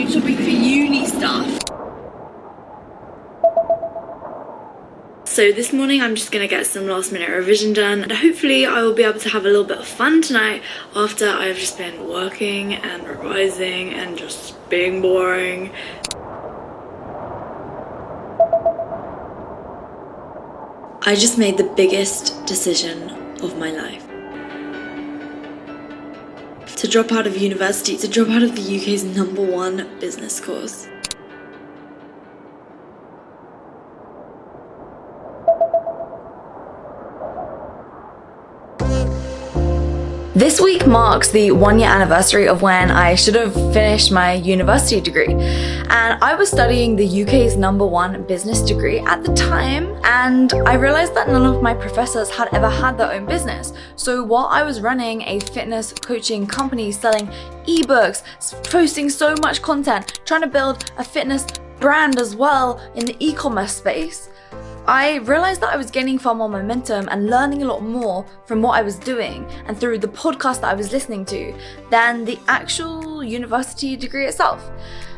new topic for uni stuff. So this morning I'm just going to get some last minute revision done, and hopefully I will be able to have a little bit of fun tonight after I've just been working and revising and just being boring. I just made the biggest decision of my life. To drop out of university, to drop out of the UK's #1 business course. This week marks the 1-year anniversary of when I should have finished my university degree. And I was studying the UK's #1 business degree at the time, and I realized that none of my professors had ever had their own business. So while I was running a fitness coaching company, selling ebooks, posting so much content, trying to build a fitness brand as well in the e-commerce space, I realized that I was gaining far more momentum and learning a lot more from what I was doing and through the podcast that I was listening to than the actual university degree itself.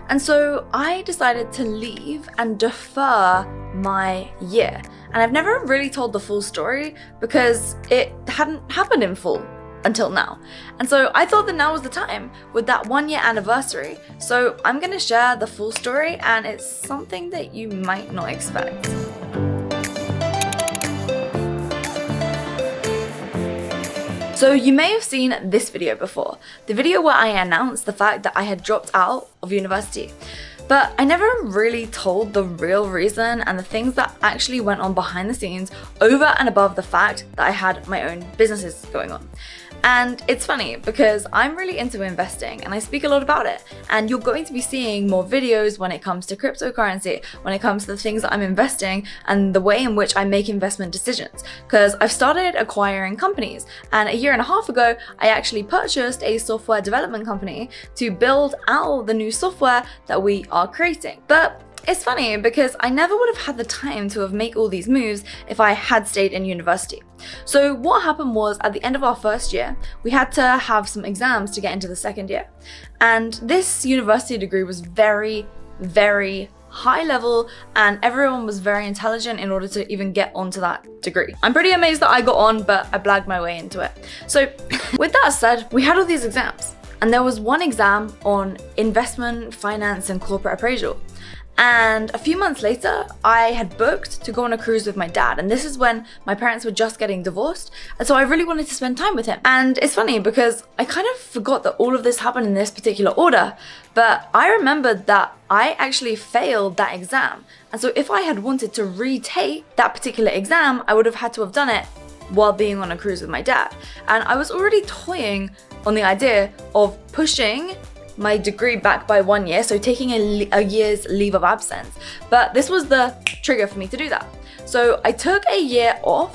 And so I decided to leave and defer my year. And I've never really told the full story because it hadn't happened in full until now. And so I thought that now was the time with that 1-year anniversary. So I'm gonna share the full story, and it's something that you might not expect. So you may have seen this video before, the video where I announced the fact that I had dropped out of university. But I never really told the real reason and the things that actually went on behind the scenes over and above the fact that I had my own businesses going on. And it's funny because I'm really into investing and I speak a lot about it. And you're going to be seeing more videos when it comes to cryptocurrency, when it comes to the things that I'm investing and the way in which I make investment decisions. Because I've started acquiring companies, and a 1.5 years ago, I actually purchased a software development company to build out the new software that we are creating. But it's funny because I never would have had the time to have made all these moves if I had stayed in university. So what happened was, at the end of our first year, we had to have some exams to get into the second year. And this university degree was very, very high level, and everyone was very intelligent in order to even get onto that degree. I'm pretty amazed that I got on, but I blagged my way into it. So with that said, we had all these exams, and there was one exam on investment, finance, and corporate appraisal. And a few months later, I had booked to go on a cruise with my dad. And this is when my parents were just getting divorced. And so I really wanted to spend time with him. And it's funny because I kind of forgot that all of this happened in this particular order. But I remembered that I actually failed that exam. And so if I had wanted to retake that particular exam, I would have had to have done it while being on a cruise with my dad. And I was already toying on the idea of pushing my degree back by 1 year, so taking a year's leave of absence. But this was the trigger for me to do that. So I took a year off,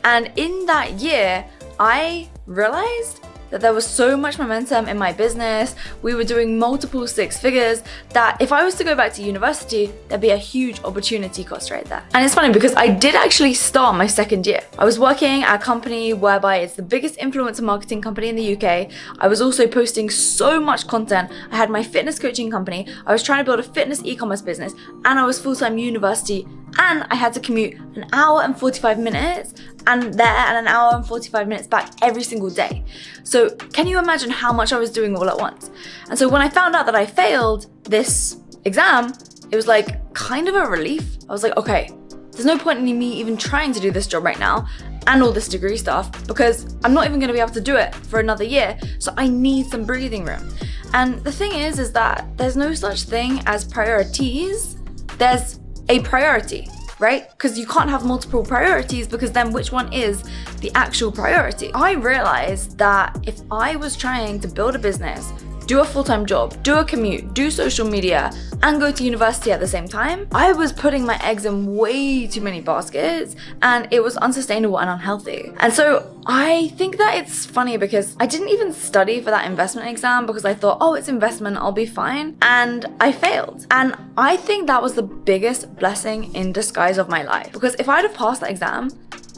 and in that year, I realized that there was so much momentum in my business. We were doing multiple 6 figures that if I was to go back to university, there'd be a huge opportunity cost right there. And it's funny because I did actually start my second year. I was working at a company whereby it's the biggest influencer marketing company in the UK. I was also posting so much content. I had my fitness coaching company. I was trying to build a fitness e-commerce business, and I was full-time university, and I had to commute 1 hour and 45 minutes and there and 1 hour and 45 minutes back every single day. So can you imagine how much I was doing all at once? And so when I found out that I failed this exam, it was like kind of a relief. I was like, okay, there's no point in me even trying to do this job right now and all this degree stuff because I'm not even gonna be able to do it for another year. So I need some breathing room. And the thing is that there's no such thing as priorities. There's a priority, right? Because you can't have multiple priorities, because then which one is the actual priority? I realized that if I was trying to build a business, do a full-time job, do a commute, do social media, and go to university at the same time, I was putting my eggs in way too many baskets, and it was unsustainable and unhealthy. And so I think that it's funny because I didn't even study for that investment exam because I thought, oh, it's investment, I'll be fine. And I failed. And I think that was the biggest blessing in disguise of my life, because if I'd have passed that exam,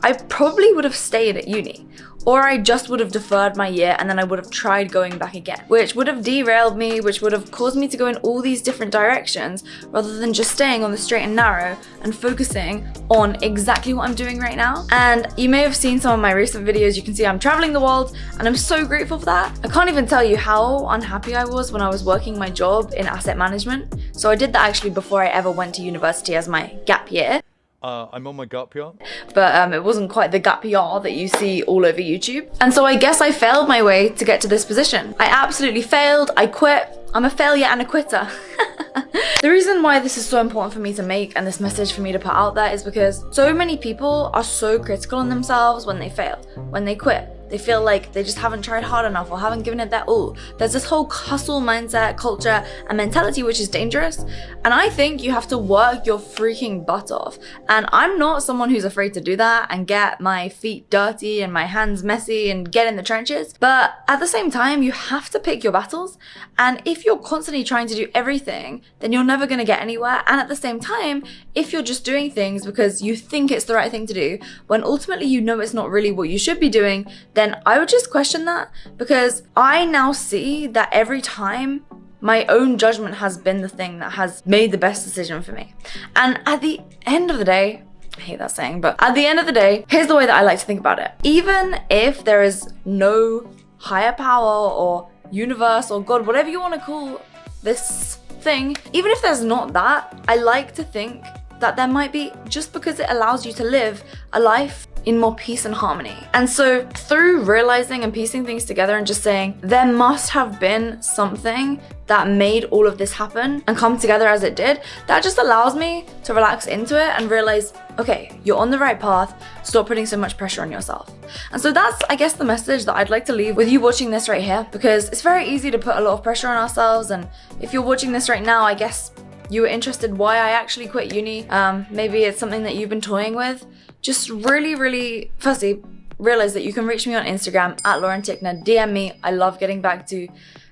I probably would have stayed at uni. Or I just would have deferred my year and then I would have tried going back again, which would have derailed me, which would have caused me to go in all these different directions rather than just staying on the straight and narrow and focusing on exactly what I'm doing right now. And you may have seen some of my recent videos. You can see I'm traveling the world and I'm so grateful for that. I can't even tell you how unhappy I was when I was working my job in asset management. So I did that actually before I ever went to university as my gap year. I'm on my gap year. But it wasn't quite the gap year that you see all over YouTube. And so I guess I failed my way to get to this position. I absolutely failed. I quit. I'm a failure and a quitter. The reason why this is so important for me to make and this message for me to put out there is because so many people are so critical on themselves when they fail, when they quit. They feel like they just haven't tried hard enough or haven't given it their all. There's this whole hustle mindset, culture, and mentality which is dangerous. And I think you have to work your freaking butt off. And I'm not someone who's afraid to do that and get my feet dirty and my hands messy and get in the trenches. But at the same time, you have to pick your battles. And if you're constantly trying to do everything, then you're never gonna get anywhere. And at the same time, if you're just doing things because you think it's the right thing to do, when ultimately you know it's not really what you should be doing, then I would just question that, because I now see that every time my own judgment has been the thing that has made the best decision for me. And at the end of the day, I hate that saying, but at the end of the day, here's the way that I like to think about it. Even if there is no higher power or universe or God, whatever you want to call this thing, even if there's not that, I like to think that there might be, just because it allows you to live a life in more peace and harmony. And so through realizing and piecing things together and just saying there must have been something that made all of this happen and come together as it did, that just allows me to relax into it and realize, okay, you're on the right path, stop putting so much pressure on yourself. And so that's, I guess, the message that I'd like to leave with you watching this right here, because it's very easy to put a lot of pressure on ourselves. And if you're watching this right now, I guess you were interested why I actually quit uni. Maybe it's something that you've been toying with. Just really, firstly, realize that you can reach me on Instagram at Tickner, DM me. I love getting back to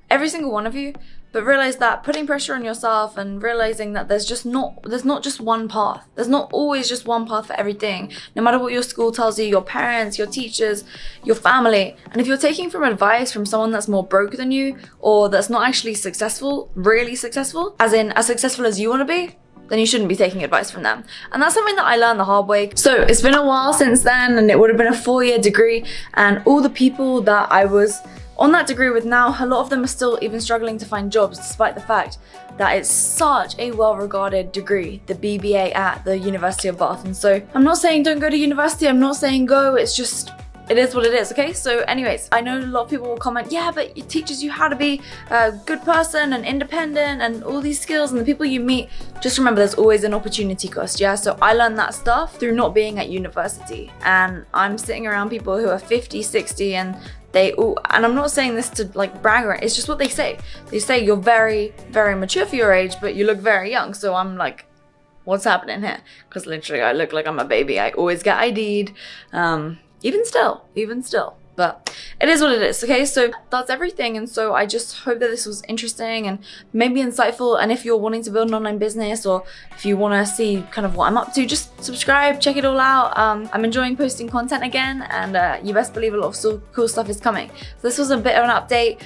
every single one of you. But realize that putting pressure on yourself and realizing that there's not just one path. There's not always just one path for everything. No matter what your school tells you, your parents, your teachers, your family. And if you're taking from advice from someone that's more broke than you or that's not actually successful, really successful, as in as successful as you want to be, then you shouldn't be taking advice from them. And that's something that I learned the hard way. So it's been a while since then, and it would have been a 4-year degree, and all the people that I was on that degree with now, a lot of them are still even struggling to find jobs, despite the fact that it's such a well-regarded degree, the BBA at the University of Bath. And so I'm not saying don't go to university, I'm not saying go, it's just, it is what it is, okay? So anyways, I know a lot of people will comment, yeah, but it teaches you how to be a good person and independent and all these skills, and the people you meet, just remember there's always an opportunity cost, yeah? So I learned that stuff through not being at university, and I'm sitting around people who are 50, 60, and they all, and I'm not saying this to like brag or it's just what they say. They say you're very, very mature for your age, but you look very young. So I'm like, what's happening here? Because literally I look like I'm a baby. I always get ID'd, even still. But it is what it is, okay? So that's everything. And so I just hope that this was interesting and maybe insightful. And if you're wanting to build an online business, or if you want to see kind of what I'm up to, just subscribe, check it all out. I'm enjoying posting content again, and you best believe a lot of cool stuff is coming. So this was a bit of an update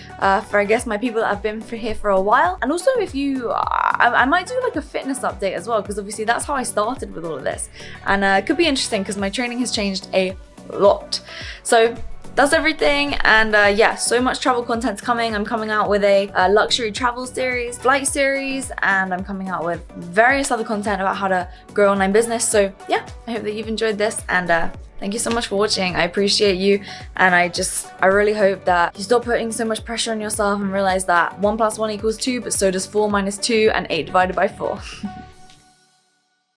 for, I guess, my people that have been here for a while. And also if you, I might do like a fitness update as well, because obviously that's how I started with all of this. And it could be interesting because my training has changed a lot. So that's everything, and yeah, so much travel content's coming. I'm coming out with a luxury travel series, flight series, and I'm coming out with various other content about how to grow online business. So yeah, I hope that you've enjoyed this, and thank you so much for watching. I appreciate you, and I really hope that you stop putting so much pressure on yourself and realize that 1 + 1 = 2, but so does 4 - 2 and 8 / 4.